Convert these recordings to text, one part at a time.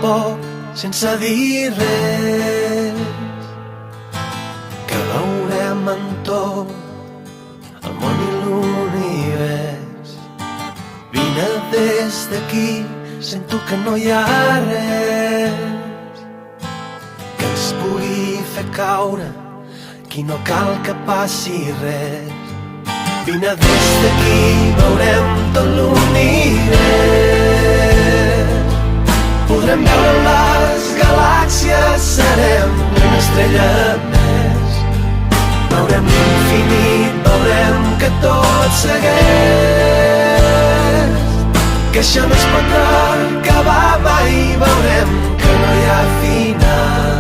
poc, sense dir res, que veurem en tot el món i l'univers. Vine des d'aquí, sento que no hi ha res que ens pugui fer caure, aquí no cal que passi res. Vine des d'aquí, veurem tot l'univers. Podrem veure les galàxies, serem una estrella més. Veurem l'infinit, veurem que tot segueix, que això no es pot acabar mai, veurem que no hi ha final.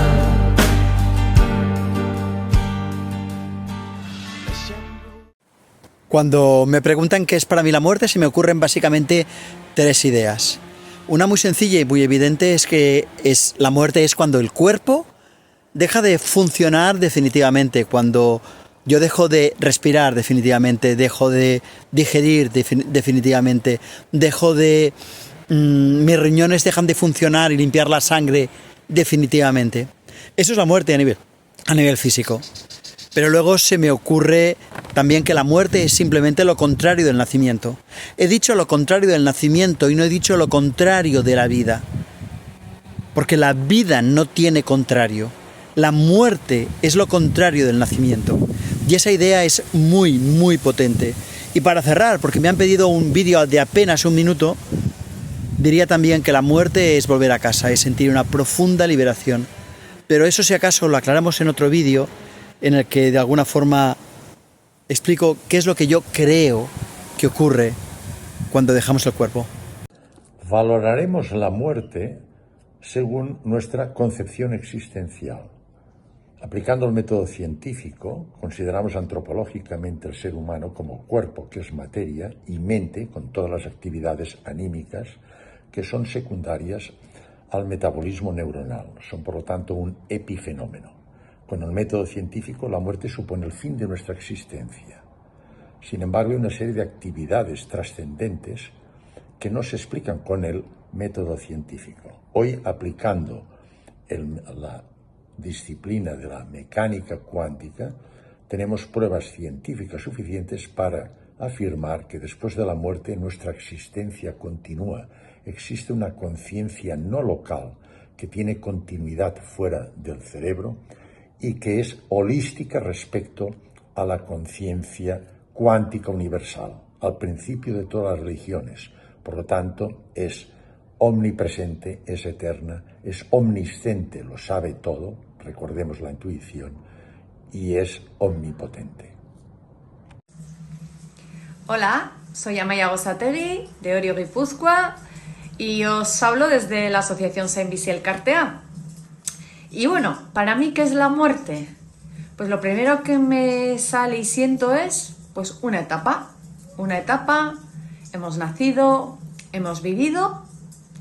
Cuando me preguntan qué es para mí la muerte, se me ocurren básicamente tres ideas. Una muy sencilla y muy evidente es que la muerte es cuando el cuerpo deja de funcionar definitivamente, cuando yo dejo de respirar definitivamente, dejo de digerir definitivamente, mis riñones dejan de funcionar y limpiar la sangre definitivamente. Eso es la muerte a nivel físico. Pero luego se me ocurre también que la muerte es simplemente lo contrario del nacimiento. He dicho lo contrario del nacimiento y no he dicho lo contrario de la vida. Porque la vida no tiene contrario. La muerte es lo contrario del nacimiento. Y esa idea es muy, muy potente. Y para cerrar, porque me han pedido un vídeo de apenas un minuto, diría también que la muerte es volver a casa, es sentir una profunda liberación. Pero eso, si acaso, lo aclaramos en otro vídeo, en el que de alguna forma explico qué es lo que yo creo que ocurre cuando dejamos el cuerpo. Valoraremos la muerte según nuestra concepción existencial. Aplicando el método científico, consideramos antropológicamente el ser humano como cuerpo, que es materia, y mente, con todas las actividades anímicas, que son secundarias al metabolismo neuronal. Son, por lo tanto, un epifenómeno. Con el método científico, la muerte supone el fin de nuestra existencia. Sin embargo, hay una serie de actividades trascendentes que no se explican con el método científico. Hoy, aplicando la disciplina de la mecánica cuántica, tenemos pruebas científicas suficientes para afirmar que después de la muerte nuestra existencia continúa. Existe una conciencia no local que tiene continuidad fuera del cerebro y que es holística respecto a la conciencia cuántica universal, al principio de todas las religiones. Por lo tanto, es omnipresente, es eterna, es omnisciente, lo sabe todo, recordemos la intuición, y es omnipotente. Hola, soy Amaia Gosategi, de Orio, Guipúzcoa, y os hablo desde la asociación Saint Viziel Cartea. Y bueno, para mí, ¿qué es la muerte? Pues lo primero que me sale y siento es pues una etapa. Una etapa, hemos nacido, hemos vivido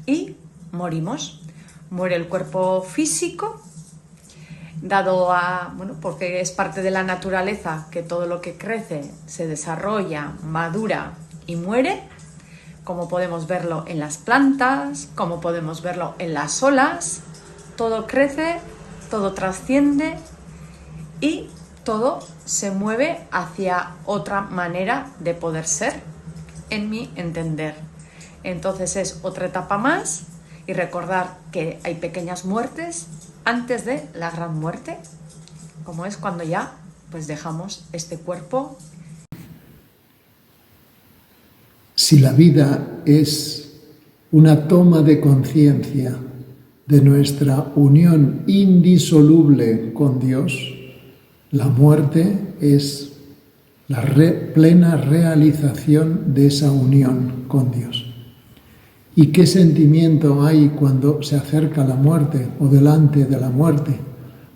y morimos. Muere el cuerpo físico, porque es parte de la naturaleza que todo lo que crece se desarrolla, madura y muere, como podemos verlo en las plantas, como podemos verlo en las olas. Todo crece, todo trasciende y todo se mueve hacia otra manera de poder ser, en mi entender. Entonces es otra etapa más y recordar que hay pequeñas muertes antes de la gran muerte, como es cuando ya pues dejamos este cuerpo. Si la vida es una toma de conciencia de nuestra unión indisoluble con Dios, la muerte es la plena realización de esa unión con Dios. ¿Y qué sentimiento hay cuando se acerca la muerte o delante de la muerte?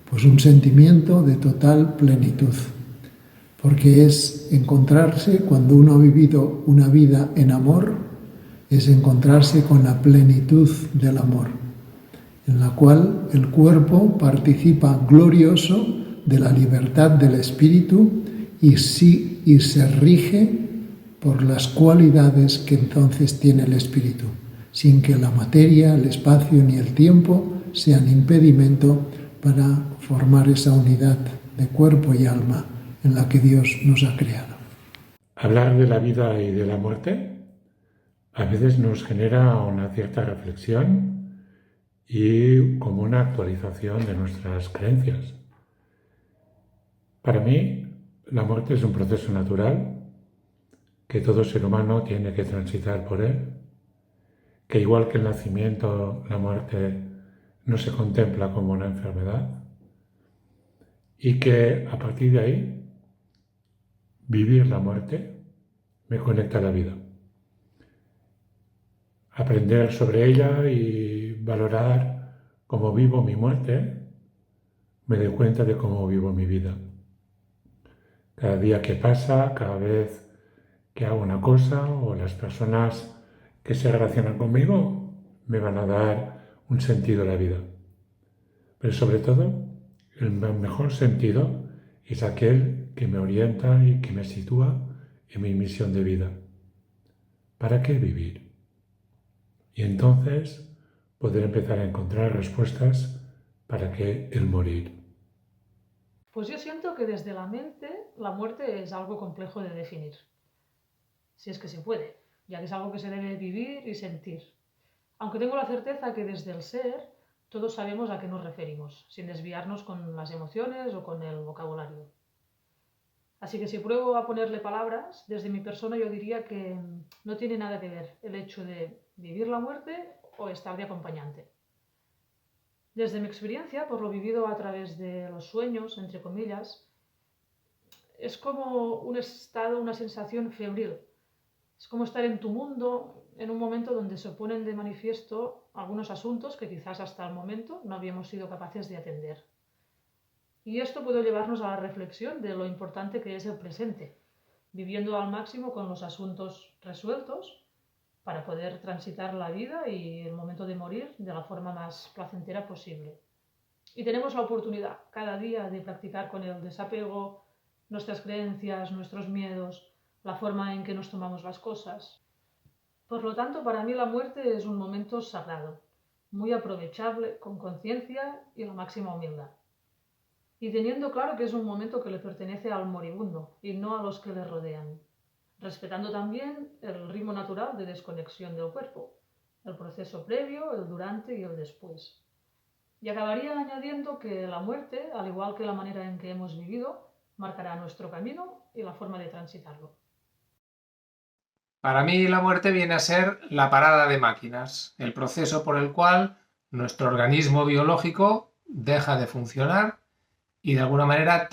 Pues un sentimiento de total plenitud, porque es encontrarse, cuando uno ha vivido una vida en amor, es encontrarse con la plenitud del amor, en la cual el cuerpo participa glorioso de la libertad del espíritu y se rige por las cualidades que entonces tiene el espíritu. sin que la materia, el espacio ni el tiempo sean impedimento para formar esa unidad de cuerpo y alma en la que Dios nos ha creado. Hablar de la vida y de la muerte a veces nos genera una cierta reflexión y como una actualización de nuestras creencias. Para mí, la muerte es un proceso natural que todo ser humano tiene que transitar por él, que igual que el nacimiento, la muerte no se contempla como una enfermedad y que a partir de ahí, vivir la muerte me conecta a la vida. Aprender sobre ella y valorar cómo vivo mi muerte, me doy cuenta de cómo vivo mi vida. Cada día que pasa, cada vez que hago una cosa o las personas que se relacionan conmigo me van a dar un sentido a la vida. Pero sobre todo, el mejor sentido es aquel que me orienta y que me sitúa en mi misión de vida. ¿Para qué vivir? Y entonces poder empezar a encontrar respuestas para qué el morir. Pues yo siento que desde la mente la muerte es algo complejo de definir, si es que se puede, ya que es algo que se debe vivir y sentir. Aunque tengo la certeza que desde el ser todos sabemos a qué nos referimos, sin desviarnos con las emociones o con el vocabulario. Así que si pruebo a ponerle palabras, desde mi persona yo diría que no tiene nada que ver el hecho de vivir la muerte o estar de acompañante. Desde mi experiencia, por lo vivido a través de los sueños, entre comillas, es como un estado, una sensación febril. Es como estar en tu mundo en un momento donde se ponen de manifiesto algunos asuntos que quizás hasta el momento no habíamos sido capaces de atender. Y esto puede llevarnos a la reflexión de lo importante que es el presente, viviendo al máximo con los asuntos resueltos para poder transitar la vida y el momento de morir de la forma más placentera posible. Y tenemos la oportunidad cada día de practicar con el desapego nuestras creencias, nuestros miedos, la forma en que nos tomamos las cosas. Por lo tanto, para mí la muerte es un momento sagrado, muy aprovechable, con conciencia y la máxima humildad. Y teniendo claro que es un momento que le pertenece al moribundo y no a los que le rodean, respetando también el ritmo natural de desconexión del cuerpo, el proceso previo, el durante y el después. Y acabaría añadiendo que la muerte, al igual que la manera en que hemos vivido, marcará nuestro camino y la forma de transitarlo. Para mí la muerte viene a ser la parada de máquinas, el proceso por el cual nuestro organismo biológico deja de funcionar y de alguna manera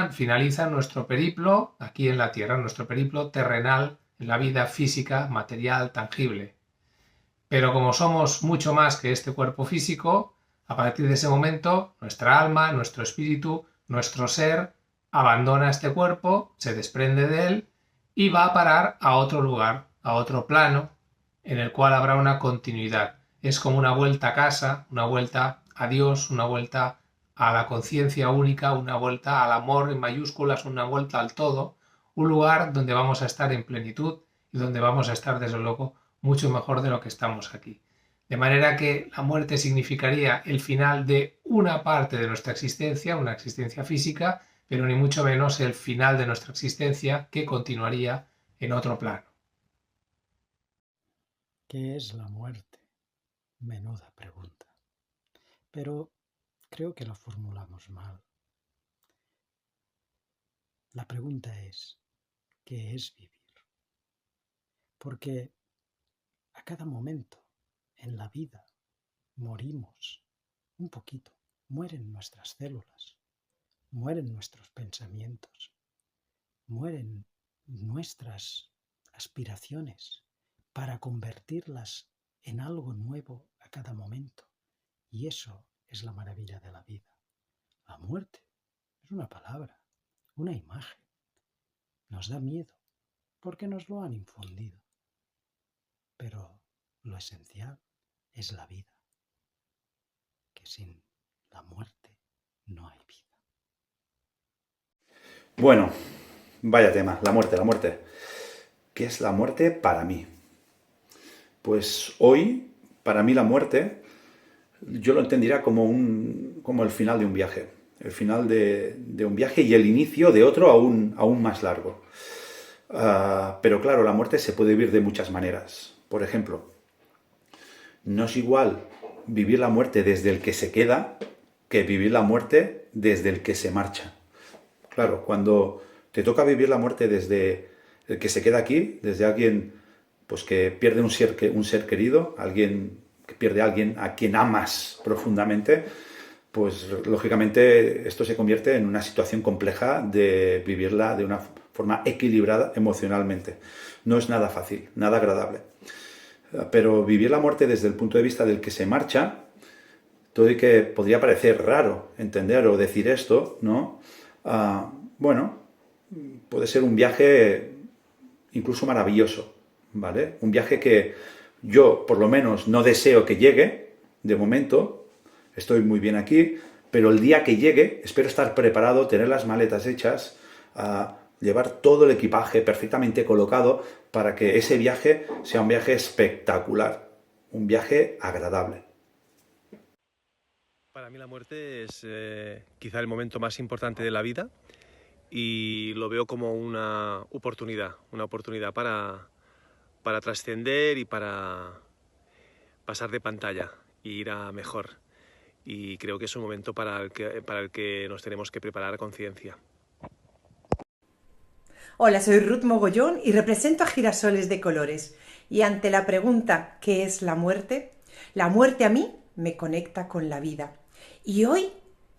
finaliza nuestro periplo aquí en la Tierra, nuestro periplo terrenal en la vida física, material, tangible. Pero como somos mucho más que este cuerpo físico, a partir de ese momento nuestra alma, nuestro espíritu, nuestro ser abandona este cuerpo, se desprende de él y va a parar a otro lugar, a otro plano, en el cual habrá una continuidad. Es como una vuelta a casa, una vuelta a Dios, una vuelta a la conciencia única, una vuelta al amor en mayúsculas, una vuelta al todo, un lugar donde vamos a estar en plenitud y donde vamos a estar, desde luego, mucho mejor de lo que estamos aquí. De manera que la muerte significaría el final de una parte de nuestra existencia, una existencia física, pero ni mucho menos el final de nuestra existencia que continuaría en otro plano. ¿Qué es la muerte? Menuda pregunta. Pero creo que la formulamos mal. La pregunta es, ¿qué es vivir? Porque a cada momento en la vida morimos un poquito, mueren nuestras células, mueren nuestros pensamientos, mueren nuestras aspiraciones para convertirlas en algo nuevo a cada momento. Y eso es la maravilla de la vida. La muerte es una palabra, una imagen. Nos da miedo porque nos lo han infundido. Pero lo esencial es la vida, que sin la muerte no hay vida. Bueno, vaya tema, la muerte. ¿Qué es la muerte para mí? Pues hoy Para mí la muerte, yo lo entendería como el final de un viaje. El final de un viaje y el inicio de otro aún más largo. Pero claro, la muerte se puede vivir de muchas maneras. Por ejemplo, no es igual vivir la muerte desde el que se queda que vivir la muerte desde el que se marcha. Claro, cuando te toca vivir la muerte desde el que se queda aquí, desde alguien pues, que pierde un ser querido, alguien que pierde a alguien a quien amas profundamente, pues lógicamente esto se convierte en una situación compleja de vivirla de una forma equilibrada emocionalmente. No es nada fácil, nada agradable. Pero vivir la muerte desde el punto de vista del que se marcha, todo y que podría parecer raro entender o decir esto, ¿no? Bueno, puede ser un viaje incluso maravilloso, ¿vale? Un viaje que yo, por lo menos, no deseo que llegue, de momento, estoy muy bien aquí, pero el día que llegue, espero estar preparado, tener las maletas hechas, llevar todo el equipaje perfectamente colocado para que ese viaje sea un viaje espectacular, un viaje agradable. Para mí la muerte es quizá el momento más importante de la vida y lo veo como una oportunidad para trascender y para pasar de pantalla e ir a mejor. Y creo que es un momento para el que nos tenemos que preparar a conciencia. Hola, soy Ruth Mogollón y represento a Girasoles de Colores. Y ante la pregunta ¿qué es la muerte? La muerte a mí me conecta con la vida. Y hoy,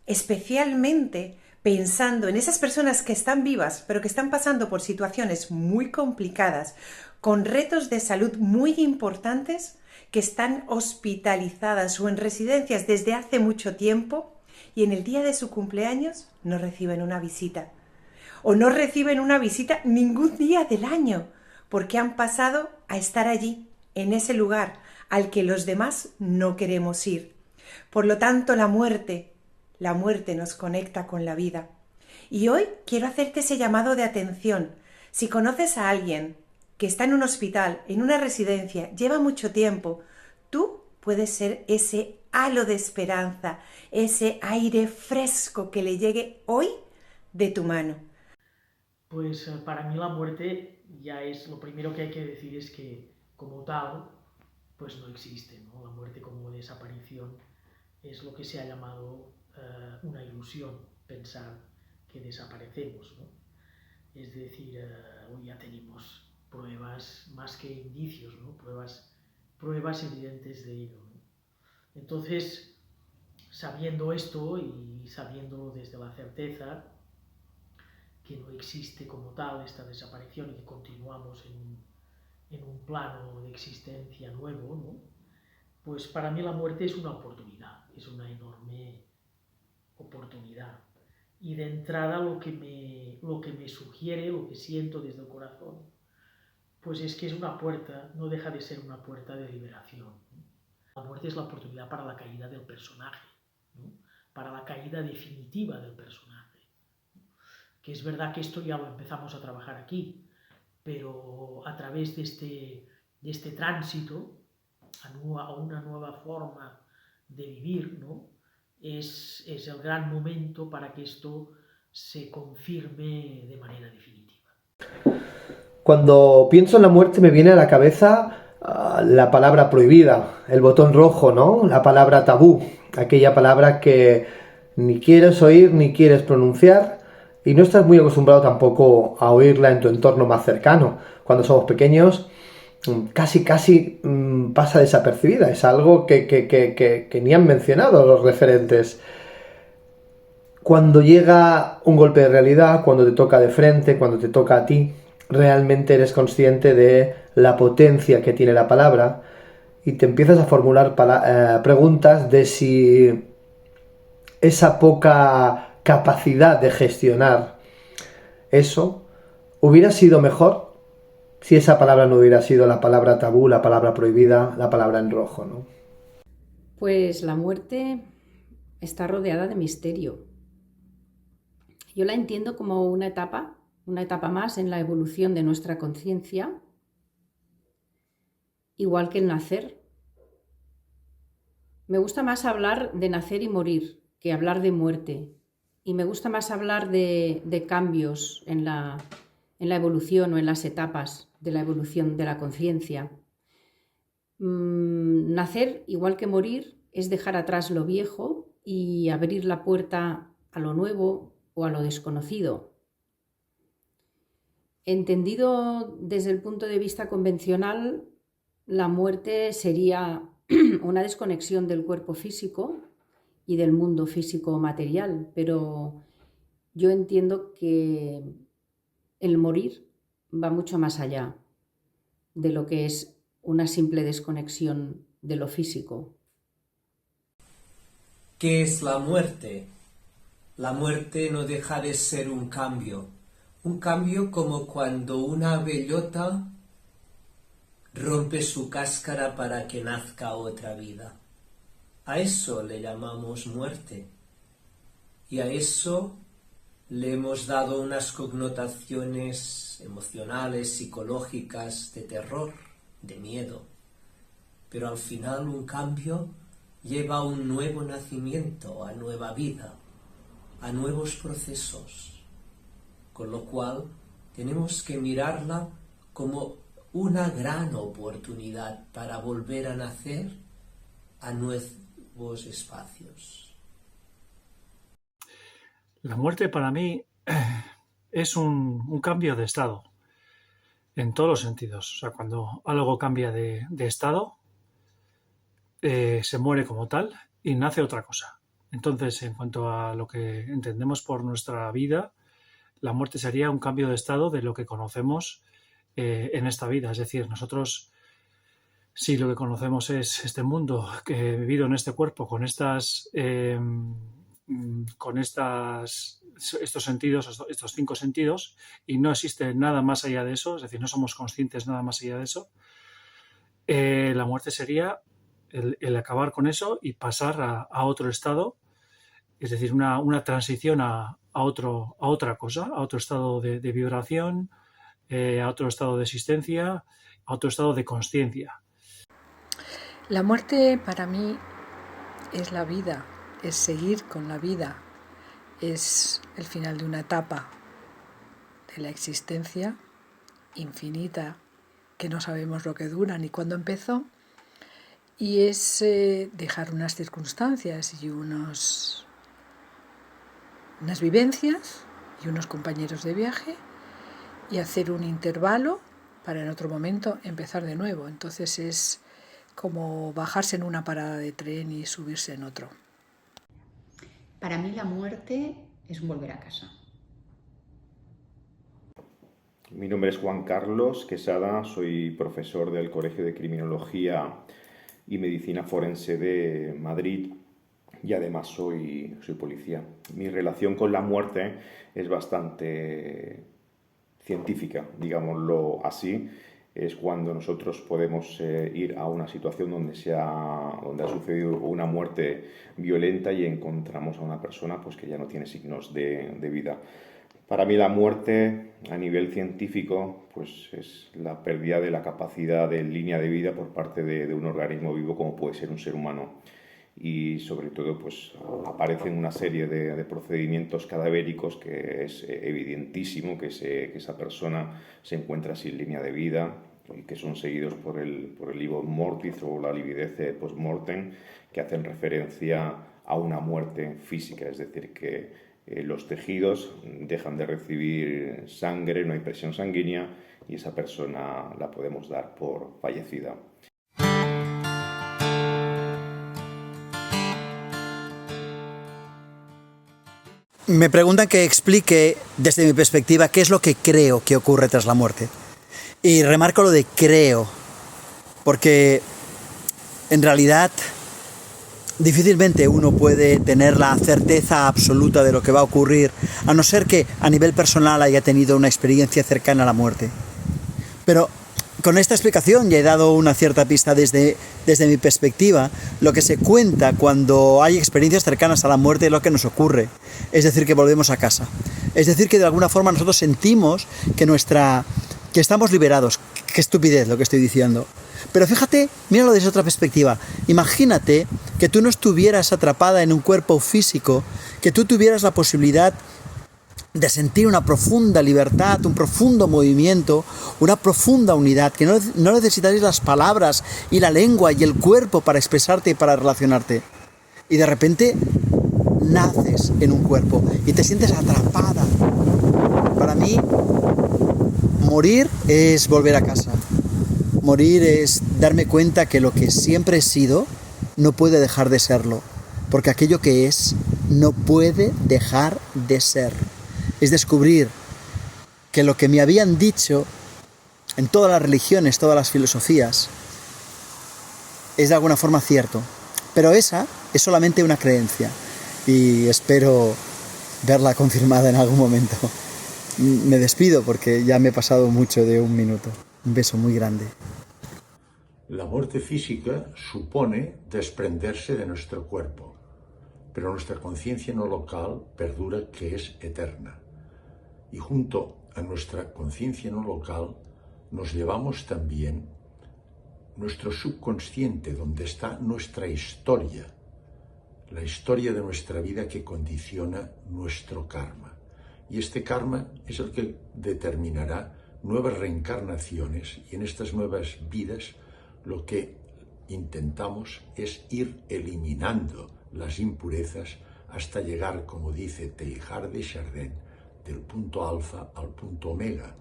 especialmente pensando en esas personas que están vivas, pero que están pasando por situaciones muy complicadas, con retos de salud muy importantes, que están hospitalizadas o en residencias desde hace mucho tiempo y en el día de su cumpleaños no reciben una visita. O no reciben una visita ningún día del año, porque han pasado a estar allí, en ese lugar al que los demás no queremos ir. Por lo tanto, la muerte nos conecta con la vida. Y hoy quiero hacerte ese llamado de atención. Si conoces a alguien que está en un hospital, en una residencia, lleva mucho tiempo, tú puedes ser ese halo de esperanza, ese aire fresco que le llegue hoy de tu mano. Pues para mí la muerte ya es, lo primero que hay que decir es que como tal, pues no existe, ¿no? La muerte como desaparición es lo que se ha llamado una ilusión, pensar que desaparecemos, ¿no? Es decir, hoy ya tenemos pruebas más que indicios, ¿no? Pruebas evidentes de ello, ¿no? Entonces, sabiendo esto y sabiendo desde la certeza que no existe como tal esta desaparición y que continuamos en un plano de existencia nuevo, ¿no? Pues para mí la muerte es una oportunidad, es una enorme oportunidad. Y de entrada lo que me sugiere, lo que siento desde el corazón, pues es que es una puerta, no deja de ser una puerta de liberación, ¿no? La muerte es la oportunidad para la caída del personaje, ¿no? Para la caída definitiva del personaje. Que es verdad que esto ya lo empezamos a trabajar aquí, pero a través de este tránsito a una nueva forma de vivir, ¿no? Es el gran momento para que esto se confirme de manera definitiva. Cuando pienso en la muerte me viene a la cabeza la palabra prohibida, el botón rojo, ¿no? La palabra tabú, aquella palabra que ni quieres oír ni quieres pronunciar y no estás muy acostumbrado tampoco a oírla en tu entorno más cercano. Cuando somos pequeños casi pasa desapercibida, es algo que ni han mencionado los referentes. Cuando llega un golpe de realidad, cuando te toca de frente, cuando te toca a ti, realmente eres consciente de la potencia que tiene la palabra y te empiezas a formular preguntas de si esa poca capacidad de gestionar eso hubiera sido mejor si esa palabra no hubiera sido la palabra tabú, la palabra prohibida, la palabra en rojo, ¿no? Pues la muerte está rodeada de misterio. Yo la entiendo como una etapa más en la evolución de nuestra conciencia, igual que el nacer. Me gusta más hablar de nacer y morir que hablar de muerte. Y me gusta más hablar de cambios en la evolución o en las etapas de la evolución de la conciencia. Nacer, igual que morir, es dejar atrás lo viejo y abrir la puerta a lo nuevo o a lo desconocido. Entendido desde el punto de vista convencional, la muerte sería una desconexión del cuerpo físico y del mundo físico material, pero yo entiendo que el morir va mucho más allá de lo que es una simple desconexión de lo físico. ¿Qué es la muerte? La muerte no deja de ser un cambio como cuando una bellota rompe su cáscara para que nazca otra vida. A eso le llamamos muerte, y a eso le hemos dado unas connotaciones emocionales, psicológicas, de terror, de miedo. Pero al final un cambio lleva a un nuevo nacimiento, a nueva vida, a nuevos procesos, con lo cual tenemos que mirarla como una gran oportunidad para volver a nacer a nuevos espacios. La muerte para mí es un cambio de estado, en todos los sentidos. O sea, cuando algo cambia de estado, se muere como tal y nace otra cosa. Entonces, en cuanto a lo que entendemos por nuestra vida, la muerte sería un cambio de estado de lo que conocemos en esta vida. Es decir, nosotros, si lo que conocemos es este mundo que he vivido en este cuerpo, con estos sentidos, estos 5 sentidos, y no existe nada más allá de eso, es decir, no somos conscientes nada más allá de eso, la muerte sería el acabar con eso y pasar a otro estado, es decir, una transición a otra cosa, a otro estado de vibración, a otro estado de existencia, a otro estado de consciencia. La muerte para mí es la vida, es seguir con la vida, es el final de una etapa de la existencia infinita que no sabemos lo que dura ni cuándo empezó, y es dejar unas circunstancias y unas vivencias y unos compañeros de viaje y hacer un intervalo para en otro momento empezar de nuevo. Entonces es como bajarse en una parada de tren y subirse en otro. Para mí la muerte es un volver a casa. Mi nombre es Juan Carlos Quesada, soy profesor del Colegio de Criminología y Medicina Forense de Madrid y además soy policía. Mi relación con la muerte es bastante científica, digámoslo así. Es cuando nosotros podemos ir a una situación donde ha sucedido una muerte violenta y encontramos a una persona pues, que ya no tiene signos de vida. Para mí la muerte a nivel científico pues, es la pérdida de la capacidad de línea de vida por parte de un organismo vivo como puede ser un ser humano. Y sobre todo pues, aparecen una serie de procedimientos cadavéricos que es evidentísimo que esa persona se encuentra sin línea de vida y que son seguidos por el livor mortis o la lividez post-mortem, que hacen referencia a una muerte física, es decir, que los tejidos dejan de recibir sangre, no hay presión sanguínea y esa persona la podemos dar por fallecida. Me preguntan que explique desde mi perspectiva qué es lo que creo que ocurre tras la muerte. Y remarco lo de creo, porque en realidad difícilmente uno puede tener la certeza absoluta de lo que va a ocurrir, a no ser que a nivel personal haya tenido una experiencia cercana a la muerte. Pero con esta explicación ya he dado una cierta pista desde mi perspectiva. Lo que se cuenta cuando hay experiencias cercanas a la muerte es lo que nos ocurre. Es decir, que volvemos a casa. Es decir, que de alguna forma nosotros sentimos que estamos liberados. Qué estupidez lo que estoy diciendo. Pero fíjate, míralo desde otra perspectiva. Imagínate que tú no estuvieras atrapada en un cuerpo físico, que tú tuvieras la posibilidad de sentir una profunda libertad, un profundo movimiento, una profunda unidad, que no necesitaréis las palabras y la lengua y el cuerpo para expresarte y para relacionarte. Y de repente naces en un cuerpo y te sientes atrapada. Para mí, morir es volver a casa. Morir es darme cuenta que lo que siempre he sido no puede dejar de serlo, porque aquello que es no puede dejar de ser. Es descubrir que lo que me habían dicho en todas las religiones, todas las filosofías, es de alguna forma cierto. Pero esa es solamente una creencia y espero verla confirmada en algún momento. Me despido porque ya me he pasado mucho de un minuto. Un beso muy grande. La muerte física supone desprenderse de nuestro cuerpo, pero nuestra conciencia no local perdura, que es eterna. Y junto a nuestra conciencia no local nos llevamos también nuestro subconsciente, donde está nuestra historia, la historia de nuestra vida que condiciona nuestro karma. Y este karma es el que determinará nuevas reencarnaciones, y en estas nuevas vidas lo que intentamos es ir eliminando las impurezas hasta llegar, como dice Teilhard de Chardin, del punto alfa al punto omega,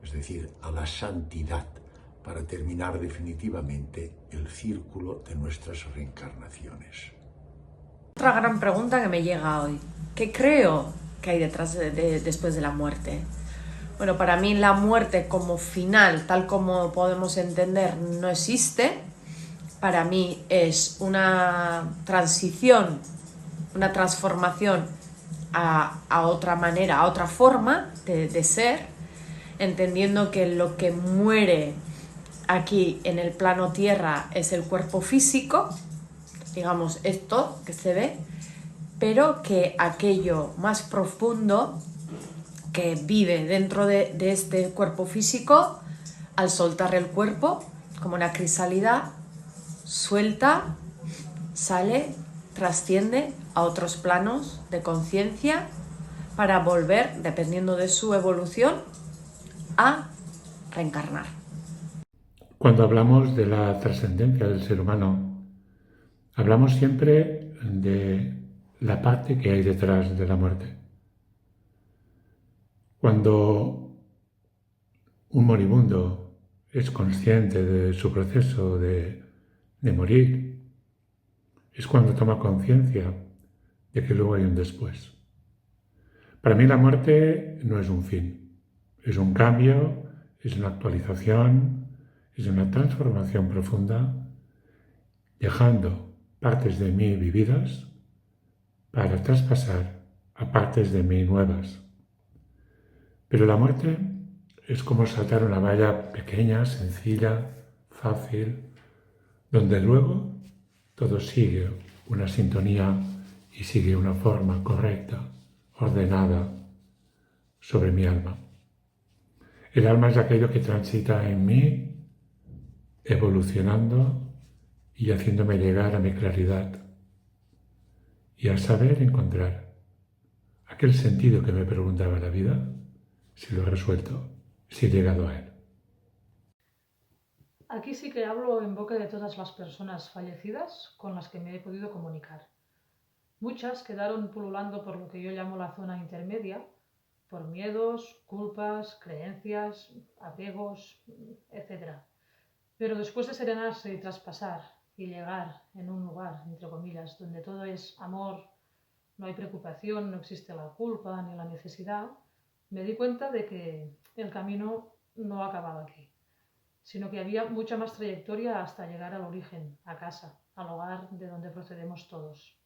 es decir, a la santidad, para terminar definitivamente el círculo de nuestras reencarnaciones. Otra gran pregunta que me llega hoy: ¿qué creo que hay detrás después de la muerte? Bueno, para mí la muerte como final, tal como podemos entender, no existe. Para mí es una transición, una transformación a otra manera, a otra forma de ser, entendiendo que lo que muere aquí en el plano tierra es el cuerpo físico, digamos esto que se ve, pero que aquello más profundo que vive dentro de este cuerpo físico, al soltar el cuerpo como una crisálida, suelta, sale, trasciende a otros planos de conciencia para volver, dependiendo de su evolución, a reencarnar. Cuando hablamos de la trascendencia del ser humano, hablamos siempre de la parte que hay detrás de la muerte. Cuando un moribundo es consciente de su proceso de morir, es cuando toma conciencia de que luego hay un después. Para mí la muerte no es un fin, es un cambio, es una actualización, es una transformación profunda, dejando partes de mí vividas para traspasar a partes de mí nuevas. Pero la muerte es como saltar una valla pequeña, sencilla, fácil, donde luego todo sigue una sintonía y sigue una forma correcta, ordenada sobre mi alma. El alma es aquello que transita en mí, evolucionando y haciéndome llegar a mi claridad y a saber encontrar aquel sentido que me preguntaba la vida, si lo he resuelto, si he llegado a él. Aquí sí que hablo en boca de todas las personas fallecidas con las que me he podido comunicar. Muchas quedaron pululando por lo que yo llamo la zona intermedia, por miedos, culpas, creencias, apegos, etc. Pero después de serenarse y traspasar y llegar en un lugar, entre comillas, donde todo es amor, no hay preocupación, no existe la culpa ni la necesidad, me di cuenta de que el camino no acababa aquí, sino que había mucha más trayectoria hasta llegar al origen, a casa, al hogar de donde procedemos todos.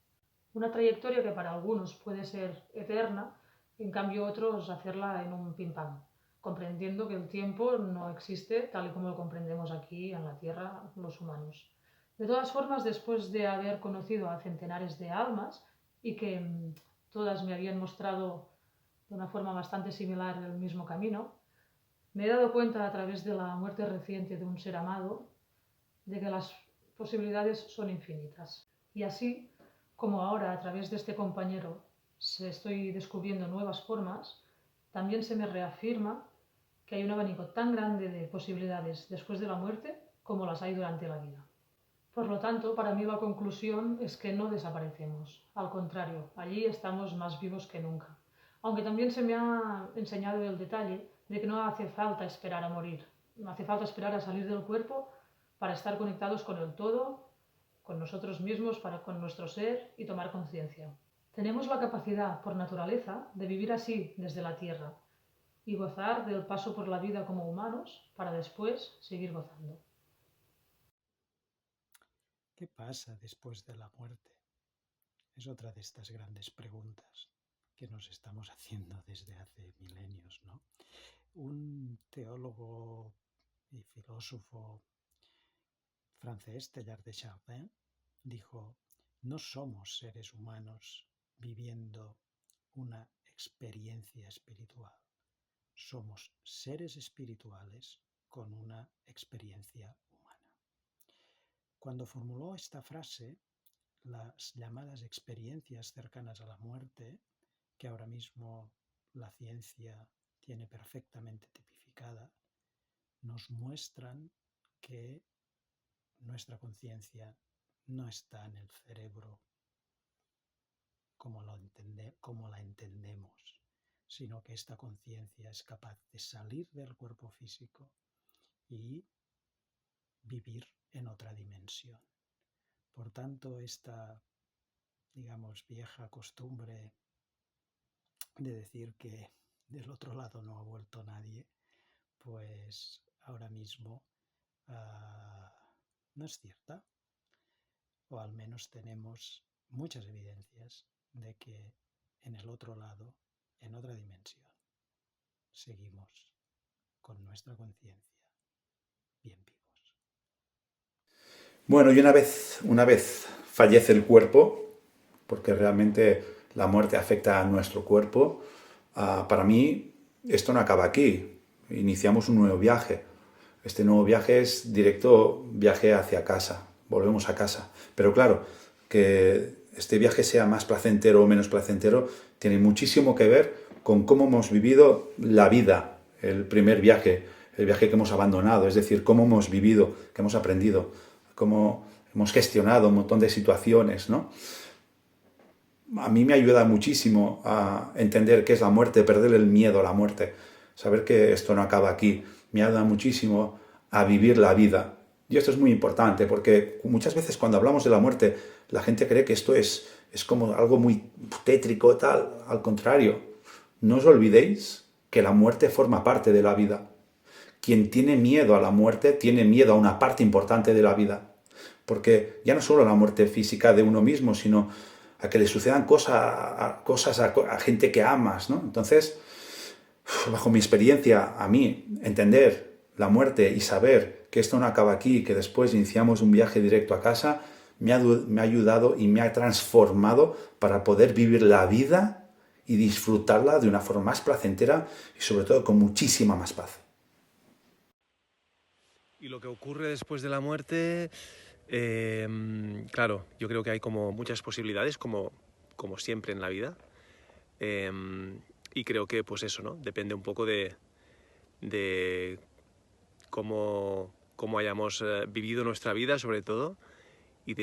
Una trayectoria que para algunos puede ser eterna, en cambio otros hacerla en un pim pam, comprendiendo que el tiempo no existe tal y como lo comprendemos aquí en la Tierra los humanos. De todas formas, después de haber conocido a centenares de almas y que todas me habían mostrado de una forma bastante similar el mismo camino, me he dado cuenta a través de la muerte reciente de un ser amado de que las posibilidades son infinitas. Y así, como ahora a través de este compañero estoy descubriendo nuevas formas, también se me reafirma que hay un abanico tan grande de posibilidades después de la muerte como las hay durante la vida. Por lo tanto, para mí la conclusión es que no desaparecemos. Al contrario, allí estamos más vivos que nunca. Aunque también se me ha enseñado el detalle de que no hace falta esperar a morir. No hace falta esperar a salir del cuerpo para estar conectados con el todo, con nosotros mismos, con nuestro ser y tomar conciencia. Tenemos la capacidad, por naturaleza, de vivir así desde la Tierra y gozar del paso por la vida como humanos para después seguir gozando. ¿Qué pasa después de la muerte? Es otra de estas grandes preguntas que nos estamos haciendo desde hace milenios, ¿no? Un teólogo y filósofo francés, Teilhard de Chardin, dijo: no somos seres humanos viviendo una experiencia espiritual, somos seres espirituales con una experiencia humana. Cuando formuló esta frase, las llamadas experiencias cercanas a la muerte, que ahora mismo la ciencia tiene perfectamente tipificada, nos muestran que nuestra conciencia no está en el cerebro como la entendemos, sino que esta conciencia es capaz de salir del cuerpo físico y vivir en otra dimensión. Por tanto, esta, digamos, vieja costumbre de decir que del otro lado no ha vuelto nadie, pues ahora mismo no es cierta, o al menos tenemos muchas evidencias de que en el otro lado, en otra dimensión, seguimos con nuestra conciencia bien vivos. Bueno, y una vez fallece el cuerpo, porque realmente la muerte afecta a nuestro cuerpo, para mí esto no acaba aquí, iniciamos un nuevo viaje. Este nuevo viaje es directo viaje hacia casa, volvemos a casa. Pero claro, que este viaje sea más placentero o menos placentero tiene muchísimo que ver con cómo hemos vivido la vida, el primer viaje, el viaje que hemos abandonado, es decir, cómo hemos vivido, qué hemos aprendido, cómo hemos gestionado un montón de situaciones, ¿no? A mí me ayuda muchísimo a entender qué es la muerte, perder el miedo a la muerte, saber que esto no acaba aquí. Me ayuda muchísimo a vivir la vida. Y esto es muy importante porque muchas veces cuando hablamos de la muerte la gente cree que esto es como algo muy tétrico, tal. Al contrario, no os olvidéis que la muerte forma parte de la vida. Quien tiene miedo a la muerte tiene miedo a una parte importante de la vida. Porque ya no solo la muerte física de uno mismo, sino a que le sucedan cosas a gente que amas, ¿no? Entonces, bajo mi experiencia, a mí, entender la muerte y saber que esto no acaba aquí, que después iniciamos un viaje directo a casa, me ha ayudado y me ha transformado para poder vivir la vida y disfrutarla de una forma más placentera y sobre todo con muchísima más paz. Y lo que ocurre después de la muerte, claro, yo creo que hay como muchas posibilidades, como siempre en la vida. Y creo que pues eso, ¿no? Depende un poco de cómo hayamos vivido nuestra vida, sobre todo, y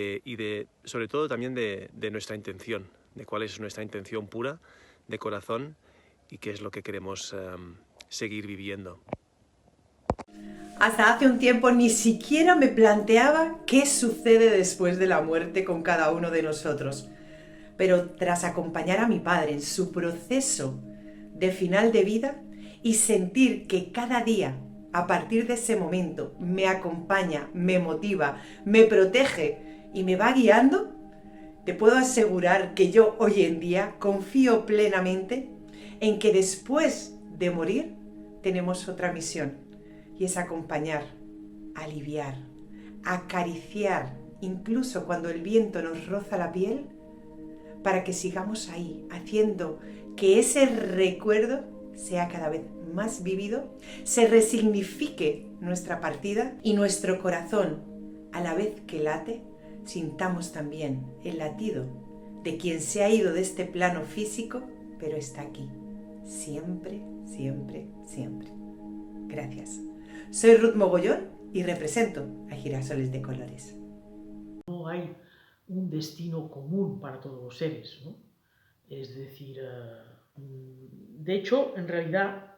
sobre todo también de nuestra intención, de cuál es nuestra intención pura, de corazón, y qué es lo que queremos seguir viviendo. Hasta hace un tiempo ni siquiera me planteaba qué sucede después de la muerte con cada uno de nosotros. Pero tras acompañar a mi padre en su proceso de final de vida y sentir que cada día, a partir de ese momento, me acompaña, me motiva, me protege y me va guiando, te puedo asegurar que yo hoy en día confío plenamente en que después de morir tenemos otra misión. Y es acompañar, aliviar, acariciar, incluso cuando el viento nos roza la piel, para que sigamos ahí, haciendo que ese recuerdo sea cada vez más vivido, se resignifique nuestra partida y nuestro corazón, a la vez que late, sintamos también el latido de quien se ha ido de este plano físico, pero está aquí, siempre, siempre, siempre. Gracias. Soy Ruth Mogollón y represento a Girasoles de Colores. No hay un destino común para todos los seres, ¿no? Es decir, de hecho, en realidad,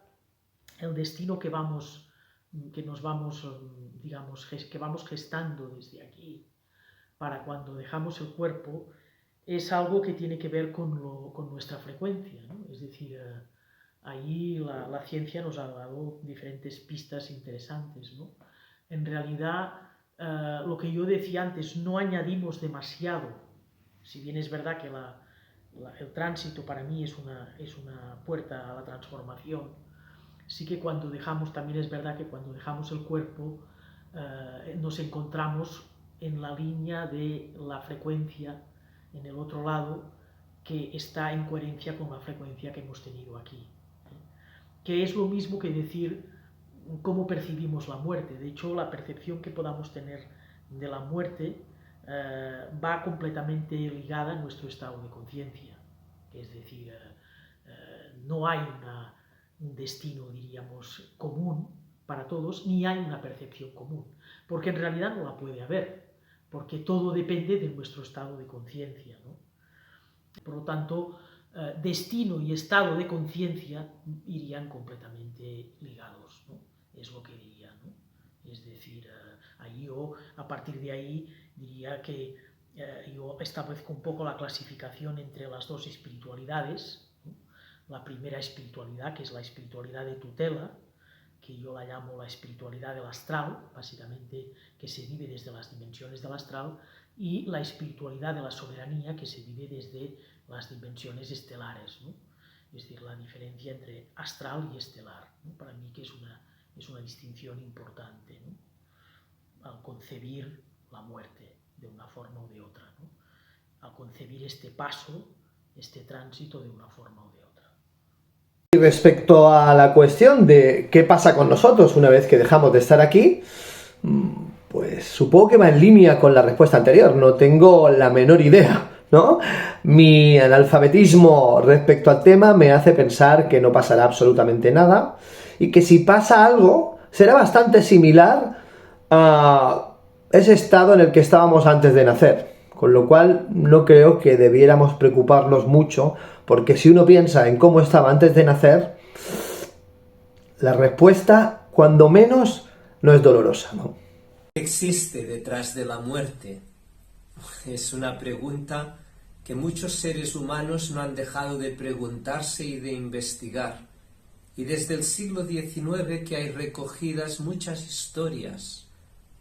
el destino que vamos gestando desde aquí para cuando dejamos el cuerpo es algo que tiene que ver con nuestra frecuencia, ¿no? Es decir, ahí la ciencia nos ha dado diferentes pistas interesantes, ¿no? En realidad, lo que yo decía antes, no añadimos demasiado, si bien es verdad que el tránsito para mí es una puerta a la transformación. Sí que cuando también es verdad que cuando dejamos el cuerpo nos encontramos en la línea de la frecuencia en el otro lado que está en coherencia con la frecuencia que hemos tenido aquí, que es lo mismo que decir cómo percibimos la muerte. De hecho, la percepción que podamos tener de la muerte va completamente ligada a nuestro estado de conciencia. Es decir, no hay un destino, diríamos, común para todos, ni hay una percepción común, porque en realidad no la puede haber, porque todo depende de nuestro estado de conciencia, ¿no? Por lo tanto, destino y estado de conciencia irían completamente ligados, ¿no? Es lo que diría, ¿no? Es decir, a partir de ahí diría que yo establezco un poco la clasificación entre las dos espiritualidades, ¿no? La primera espiritualidad, que es la espiritualidad de tutela, que yo la llamo la espiritualidad del astral, básicamente que se vive desde las dimensiones del astral, y la espiritualidad de la soberanía, que se vive desde las dimensiones estelares, ¿no? Es decir, la diferencia entre astral y estelar, ¿no? Para mí que es una distinción importante, ¿no? Al concebir la muerte de una forma o de otra, ¿no? Al concebir este paso, este tránsito de una forma o de otra. Y respecto a la cuestión de qué pasa con nosotros una vez que dejamos de estar aquí, pues supongo que va en línea con la respuesta anterior, no tengo la menor idea, ¿no? Mi analfabetismo respecto al tema me hace pensar que no pasará absolutamente nada y que si pasa algo será bastante similar a ese estado en el que estábamos antes de nacer, con lo cual no creo que debiéramos preocuparnos mucho, porque si uno piensa en cómo estaba antes de nacer, la respuesta, cuando menos, no es dolorosa, ¿no? ¿Qué existe detrás de la muerte? Es una pregunta que muchos seres humanos no han dejado de preguntarse y de investigar. Y desde el siglo XIX que hay recogidas muchas historias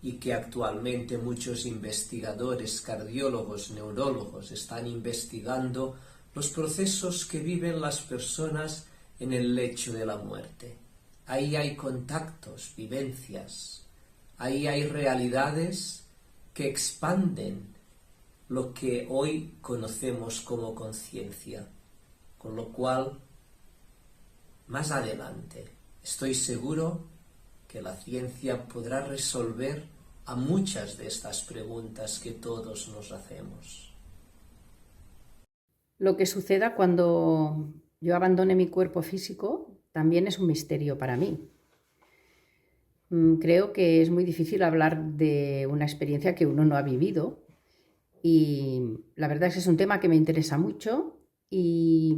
y que actualmente muchos investigadores, cardiólogos, neurólogos están investigando los procesos que viven las personas en el lecho de la muerte. Ahí hay contactos, vivencias, ahí hay realidades que expanden lo que hoy conocemos como conciencia, con lo cual, más adelante, estoy seguro que la ciencia podrá resolver a muchas de estas preguntas que todos nos hacemos. Lo que suceda cuando yo abandone mi cuerpo físico también es un misterio para mí. Creo que es muy difícil hablar de una experiencia que uno no ha vivido y la verdad es que es un tema que me interesa mucho y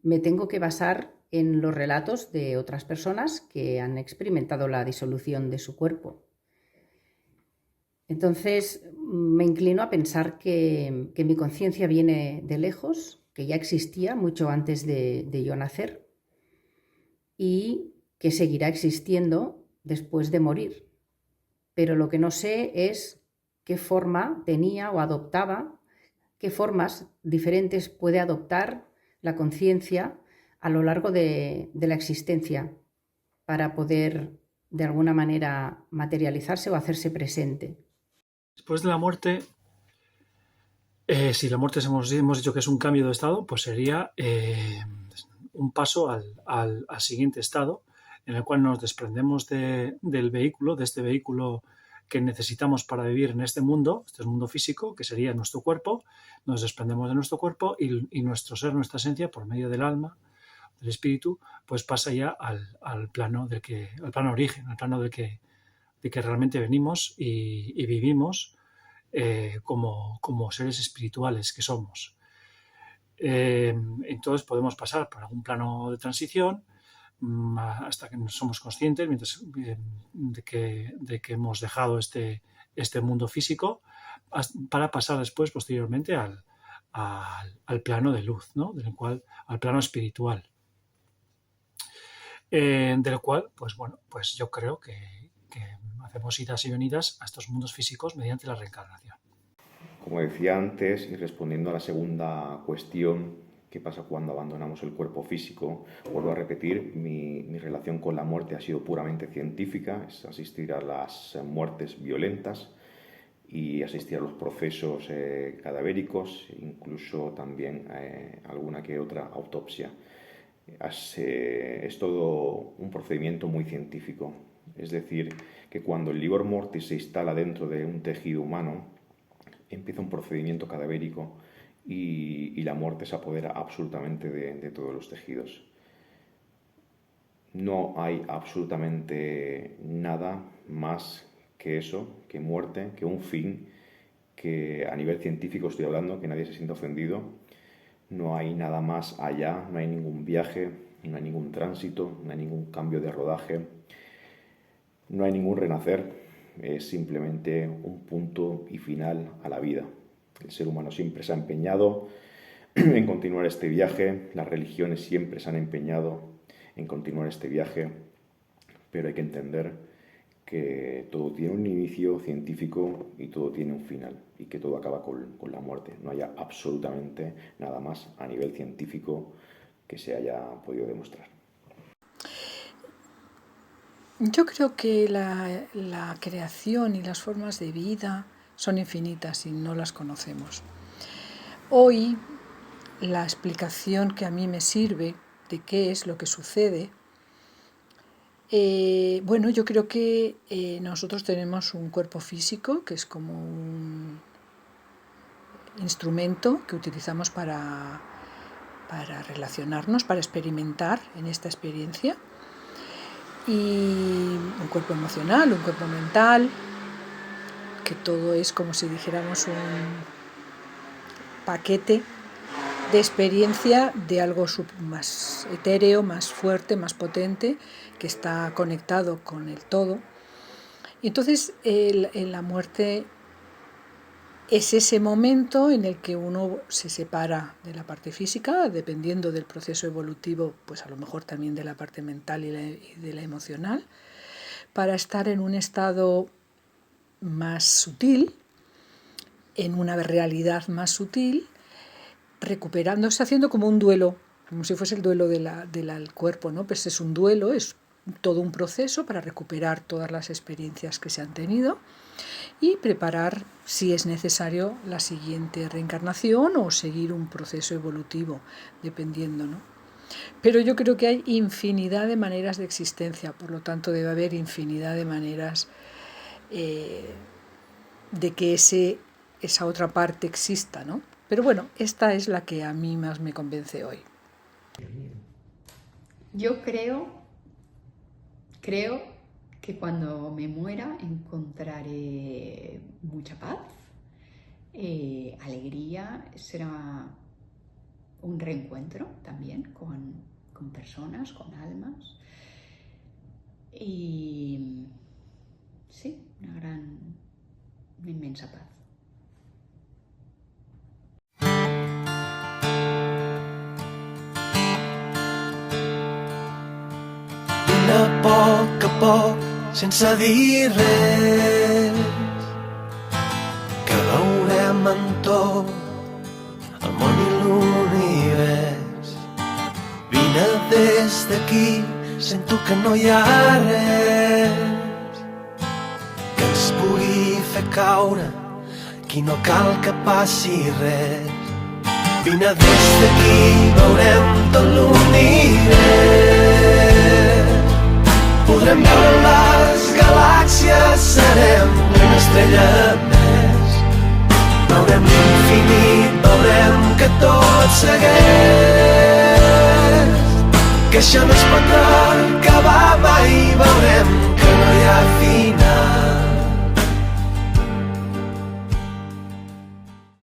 me tengo que basar en los relatos de otras personas que han experimentado la disolución de su cuerpo. Entonces me inclino a pensar que mi conciencia viene de lejos, que ya existía mucho antes de yo nacer y que seguirá existiendo después de morir. Pero lo que no sé es qué forma tenía o adoptaba, qué formas diferentes puede adoptar la conciencia a lo largo de la existencia para poder de alguna manera materializarse o hacerse presente. Después de la muerte, si la muerte hemos dicho que es un cambio de estado, pues sería un paso al siguiente estado en el cual nos desprendemos del vehículo, de este vehículo que necesitamos para vivir en este mundo físico, que sería nuestro cuerpo. Nos desprendemos de nuestro cuerpo y nuestro ser, nuestra esencia, por medio del alma, del espíritu, pues pasa ya al plano origen, al plano de que realmente venimos y vivimos como seres espirituales que somos. Entonces podemos pasar por algún plano de transición hasta que somos conscientes de que hemos dejado este mundo físico, para pasar después, posteriormente, al plano de luz, ¿no? Al plano espiritual. Del cual, pues yo creo que hacemos idas y venidas a estos mundos físicos mediante la reencarnación. Como decía antes, y respondiendo a la segunda cuestión, ¿qué pasa cuando abandonamos el cuerpo físico? Vuelvo a repetir, mi relación con la muerte ha sido puramente científica, es asistir a las muertes violentas y asistir a los procesos cadavéricos, incluso también alguna que otra autopsia. Es todo un procedimiento muy científico, es decir, que cuando el rigor mortis se instala dentro de un tejido humano, empieza un procedimiento cadavérico y la muerte se apodera absolutamente de todos los tejidos. No hay absolutamente nada más que eso, que muerte, que un fin, que a nivel científico estoy hablando, que nadie se sienta ofendido. No hay nada más allá, no hay ningún viaje, no hay ningún tránsito, no hay ningún cambio de rodaje, no hay ningún renacer, es simplemente un punto y final a la vida. El ser humano siempre se ha empeñado en continuar este viaje, las religiones siempre se han empeñado en continuar este viaje, pero hay que entender que todo tiene un inicio científico y todo tiene un final, y que todo acaba con la muerte. No haya absolutamente nada más a nivel científico que se haya podido demostrar. Yo creo que la creación y las formas de vida son infinitas y no las conocemos. Hoy, la explicación que a mí me sirve de qué es lo que sucede, yo creo que nosotros tenemos un cuerpo físico que es como un instrumento que utilizamos para relacionarnos, para experimentar en esta experiencia, y un cuerpo emocional, un cuerpo mental, que todo es como si dijéramos un paquete de experiencia de algo más etéreo, más fuerte, más potente, que está conectado con el todo. Y entonces la muerte es ese momento en el que uno se separa de la parte física, dependiendo del proceso evolutivo, pues a lo mejor también de la parte mental y de la emocional, para estar en un estado más sutil, en una realidad más sutil, recuperándose, haciendo como un duelo, como si fuese el duelo del cuerpo, ¿no? Pues es un duelo, es todo un proceso para recuperar todas las experiencias que se han tenido y preparar, si es necesario, la siguiente reencarnación o seguir un proceso evolutivo, dependiendo, ¿no? Pero yo creo que hay infinidad de maneras de existencia, por lo tanto debe haber infinidad de maneras de que esa otra parte exista, ¿no? Pero bueno, esta es la que a mí más me convence hoy. Yo creo que cuando me muera encontraré mucha paz, alegría, será un reencuentro también con personas, con almas, y sí, una inmensa paz. A poc, sense dir res, que veurem en tot el món i l'univers. Vine des d'aquí, sento que no hi ha res que ens pugui fer caure, aquí no cal que passi res. Vine des d'aquí, veurem tot l'univers. Podrem veure les galàxies, serem estrella més. Veurem l'infinit, veurem que tot segueix, que això no es perdrà,